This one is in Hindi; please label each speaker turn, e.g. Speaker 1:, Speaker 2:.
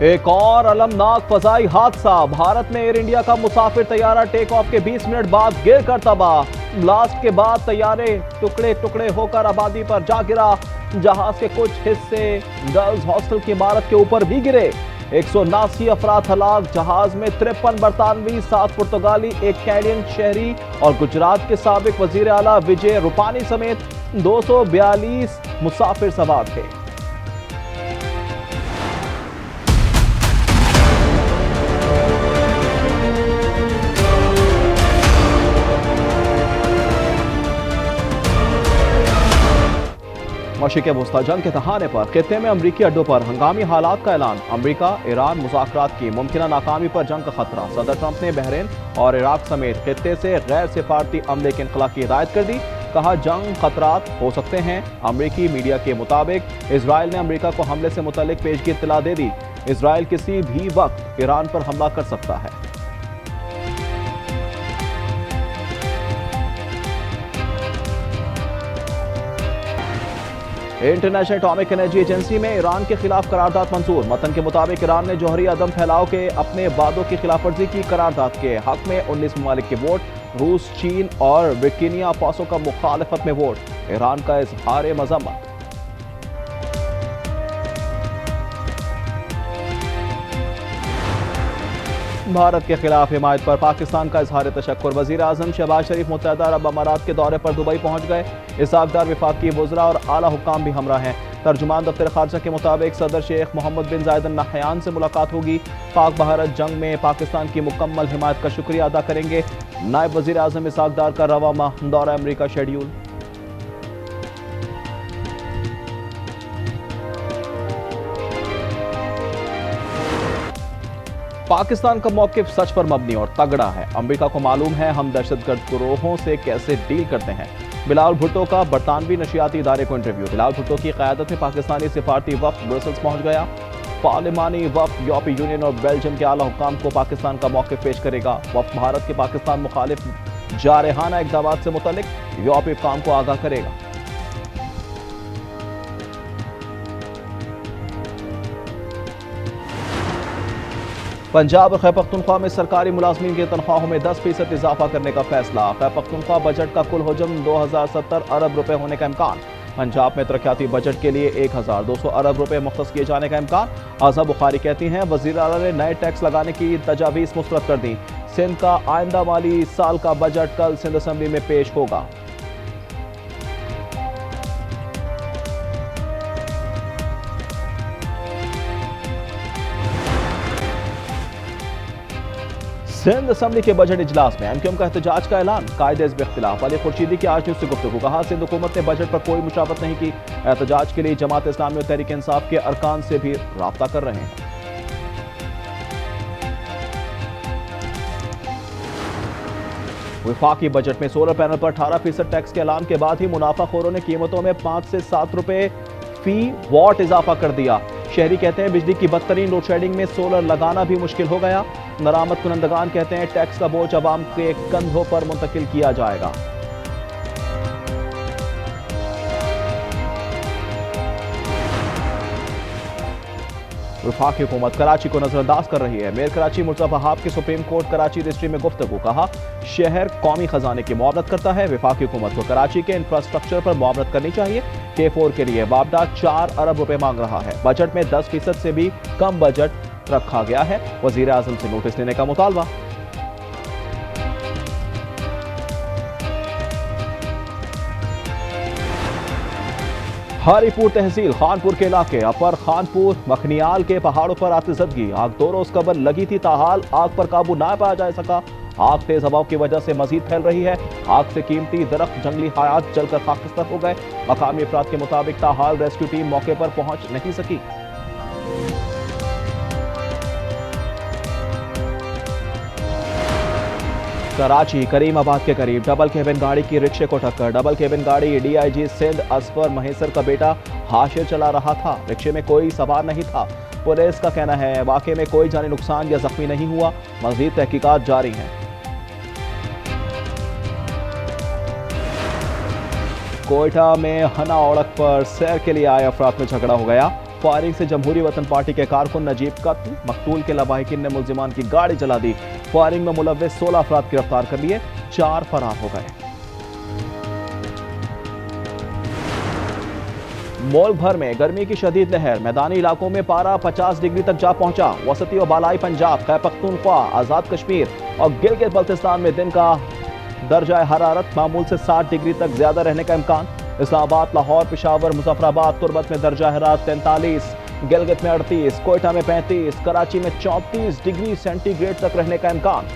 Speaker 1: एक और अलमनाक फजाई हादसा। भारत में एयर इंडिया का मुसाफिर तैयारा टेक ऑफ के 20 मिनट बाद गिर कर तबाह। ब्लास्ट के बाद तैयारे टुकड़े टुकड़े होकर आबादी पर जा गिरा। जहाज के कुछ हिस्से गर्ल्स हॉस्टल की इमारत के ऊपर भी गिरे। 179 अफराद हलाक। जहाज में 53 बरतानवी, 7 पुर्तगाली, एक कैनेडियन शहरी और गुजरात के साबिक वजीर आला विजय रूपानी समेत 242 मुसाफिर सवार थे। मशरिक़ वस्ता जंग के तहाने पर खित्ते में अमरीकी अड्डों पर हंगामी हालात का ऐलान। अमरीका ईरान मुज़ाकरात की मुमकिन नाकामी पर जंग का खतरा। सदर ट्रंप ने बहरीन और इराक समेत खित्ते से गैर सिफारती अमले के इनखला की हिदायत कर दी। कहा जंग खतरात हो सकते हैं। अमरीकी मीडिया के मुताबिक इसराइल ने अमरीका को हमले से मुतल्लिक पेशगी इत्तला दे दी। इसराइल किसी भी वक्त ईरान पर हमला कर सकता है। इंटरनेशनल एटॉमिक एनर्जी एजेंसी में ईरान के खिलाफ करारदाद मंजूर। मतन के मुताबिक ईरान ने जौहरी अदम फैलाव के अपने वादों की खिलाफवर्जी की। करारदाद के हक में 19 ममालिक के वोट। रूस, चीन और बुर्किना फासो का मुखालफत में वोट। ईरान का इजहार मजम्मत। भारत के खिलाफ हिमायत पर पाकिस्तान का इजहार तशक्कुर। वजीर आजम शहबाज शरीफ मुत्तहदा अरब अमारात के दौरे पर दुबई पहुंच गए। इसाकदार वफाकी वज़रा और आला हुक्काम भी हमरा हैं। तर्जुमान दफ्तर खारजा के मुताबिक सदर शेख मोहम्मद बिन जायद अल नहयान से मुलाकात होगी। पाक भारत जंग में पाकिस्तान की मुकम्मल हिमायत का शुक्रिया अदा करेंगे। नायब वजीर आजम इसाकदार का रवा माह दौरा अमरीका शेड्यूल। पाकिस्तान का मौकिफ सच पर मबनी और तगड़ा है। अमेरिका को मालूम है हम दहशतगर्द गिरोहों से कैसे डील करते हैं। बिलावल भुट्टो का बरतानवी नशियाती इदारे को इंटरव्यू। बिलावल भुट्टो की क़यादत में पाकिस्तानी सिफारती वफ़द ब्रसल्स पहुंच गया। पार्लिमानी वफ़द यूरोपीय यूनियन और बेल्जियम के आला हुक्काम को पाकिस्तान का मौकिफ पेश करेगा। वफ़द भारत के पाकिस्तान मुखालिफ जारहाना इक़दाम से मुतल्लिक यूरोपीय हुक्काम को आगाह करेगा। पंजाब और खैबर पख्तूनख्वा में सरकारी मुलाजमीन की तनख्वाहों में 10% इजाफा करने का फैसला। खैबर पख्तूनख्वा बजट का कुल हजम 2070 अरब रुपए होने का इम्कान। पंजाब में तरक्याती बजट के लिए 1200 अरब रुपए मुख्तस किए जाने का इम्कान। आज़ा बुखारी कहती हैं वज़ीर आला ने नए टैक्स लगाने की तजावीज़ मुस्तरद कर दी। सिंध का आइंदा माली साल का बजट कल सिंध असम्बली में पेश होगा। सिंध असम्बली के बजट इजलास में एमक्यूएम का एहतजाज का ऐलान। कायदे हिज़्ब इख्तिलाफ अली खुर्शीदी की आज न्यूज़ से गुफ्तगू। कहा सिंध हुकूमत ने बजट पर कोई मुशावरत नहीं की। एहतजाज के लिए जमात इस्लामी और तहरीक इंसाफ के अरकान से भी राब्ता कर रहे हैं। वफाकी बजट में सोलर पैनल पर 18% टैक्स के ऐलान के बाद ही मुनाफाखोरों ने कीमतों में 5 से 7 रुपए फी वॉट इजाफा कर दिया। शहरी कहते हैं बिजली की बदतरीन लोड शेडिंग में सोलर लगाना भी मुश्किल हो गया। नरामद कुनंदगान कहते हैं टैक्स का बोझ अवाम के कंधों पर मुंतकिल किया जाएगा। वफाकी हुकूमत कराची को नजरअंदाज कर रही है। मेयर कराची मुर्तज़ा वहाब की सुप्रीम कोर्ट कराची रजिस्ट्री में गुफ्तगू। कहा शहर कौमी खजाने की मुआवनत करता है। वफाकी हुकूमत को कराची के इंफ्रास्ट्रक्चर पर मुआवनत करनी चाहिए। K4 के लिए वापडा 4 अरब रुपए मांग रहा है। बजट में 10% से भी कम बजट रखा गया है। वजीर आजम से नोटिस लेने का मुतालबा। हारीपुर तहसील खानपुर के इलाके अपर खानपुर मखनियाल के पहाड़ों पर आतिशबाजी। आग 2 रोज कबल लगी थी, ताहाल आग पर काबू ना पाया जा सका। आग तेज हवाओं की वजह से मजीद फैल रही है। आग से कीमती दरख्त, जंगली हयात जलकर खाकिस्तान हो गए। मकामी अफराद के मुताबिक ताहाल रेस्क्यू टीम मौके पर पहुंच नहीं सकी। कराची करीमाबाद के करीब डबल केबिन गाड़ी की रिक्शे को टक्कर। डबल केबिन गाड़ी डीआईजी सिंध असफर महेसर का बेटा हाशिर चला रहा था। रिक्शे में कोई सवार नहीं था। पुलिस का कहना है वाकये में कोई जानी नुकसान या जख्मी नहीं हुआ। मजीद तहकीकात जारी हैं। कोयटा में हना ओड़क पर सैर के लिए आए अफराद में झगड़ा हो गया। फायरिंग से जमहूरी वतन पार्टी के कारकुन नजीब कत्ल, मकतूल के लवाहिकीन ने मुल्जिमान की गाड़ी जला दी। फायरिंग में मुलव्विस 16 अफराद गिरफ्तार कर लिए, 4 फरार हो गए। मुल्क भर में गर्मी की शदीद लहर, मैदानी इलाकों में पारा 50 डिग्री तक जा पहुंचा। वसती और बालाई पंजाब, खैबर पख्तूनख्वा, आजाद कश्मीर और गिलगित बल्तिस्तान में दिन का दर्जा हरारत मामूल से 60 डिग्री तक ज्यादा रहने का इम्कान। इस्लामाबाद, लाहौर, पेशावर, मुजफ्फराबाद, तुर्बत में दर्जा हरारत 43, गिलगित में 38, कोयटा में 35, कराची में 34 डिग्री सेंटीग्रेड तक रहने का इम्कान।